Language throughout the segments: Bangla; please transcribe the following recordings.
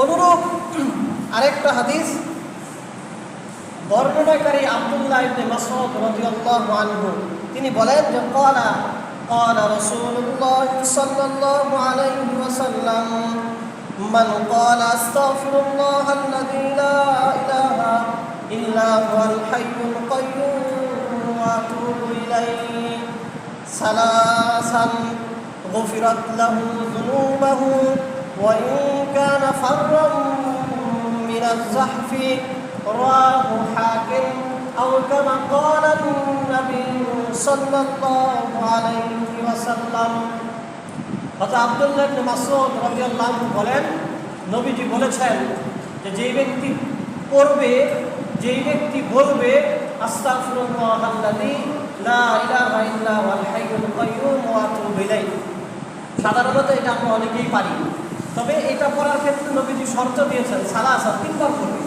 অনুরূপ আরেকটা হাদিস বর্ণনাকারী আব্দুল্লাহ ইবনে মাসউদ রাদিয়াল্লাহু আনহু তিনি বলেন যে قال رسول الله صلى الله عليه وسلم من قال استغفر الله الذي لا اله الا هو الحي القيوم واتوب اليه ثلاثا غفرت له ذنوبه وان كان فرا من الزحف رواه حاكم أو كما قال النبي صلى الله عليه وسلم। হযরত আব্দুল্লাহ ইবনে মাসউদ রাদিয়াল্লাহু আনহু বলেন, নবীজি বলেছেন যে যেই ব্যক্তি বলবে আস্তাগফিরুল্লাহাল্লাযী লা ইলাহা ইল্লা হুয়াল হাইয়ুল কাইয়্যুম ওয়া আতুবু ইলাইহি। সাধারণত এটা আমরা অনেকেই পারি, তবে এটা পড়ার ক্ষেত্রে নবীজি শর্ত দিয়েছেন সালাসা, তিনবার পড়বে।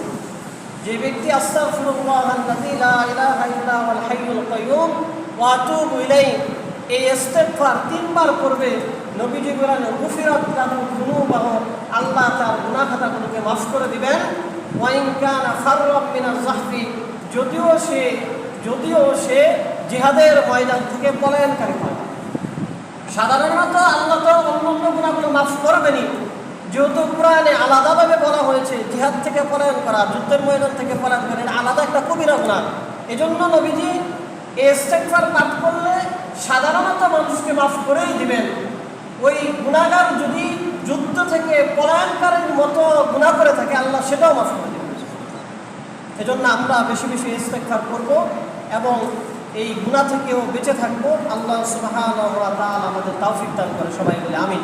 যে ব্যক্তি আস্তাগফিরুল্লাহাল্লাযী লা ইলাহা ইল্লা হুয়াল হাইয়ুল কাইয়্যুম ওয়া আতুবু ইলাইহি এই ইস্তিগফার তিনবার করবে, নবীজি বলেন গুফিরাত লাহু যুনুবাহু, আল্লাহ তার গুনাহ খাতাগুলোকে মাফ করে দিবেন। ওয়া ইন কানা ফাররাম মিনাজ যাহফি, যদিও সে জিহাদের ময়দান থেকে পলায়নকারী হয়। সাধারণত আল্লাহ তো অন্য গুনাহগুলো মাফ করবেনই, যেহেতু কোরআনে আলাদাভাবে বলা হয়েছে জিহাদ থেকে পলায়ন করা, যুদ্ধের ময়দান থেকে পলায়ন করা এটা আলাদা একটা কবিরা গুনাহ। এজন্য নবীজি এই ইস্তিগফার পাঠ করলে সাধারণত মানুষকে মাফ করেই দিবেন। ওই গুনাহগার যদি যুদ্ধ থেকে পলায়নকারীর মতো গুনাহ করে থাকে আল্লাহ সেটাও মাফ করে দেবেন। এজন্য আমরা বেশি বেশি ইস্তিগফার করব এবং এই গুনাহ থেকেও বেঁচে থাকবো। আল্লাহ সুবহানাহু ওয়া তাআলা আমাদের তৌফিক দান করে, সবাই বলে আমিন।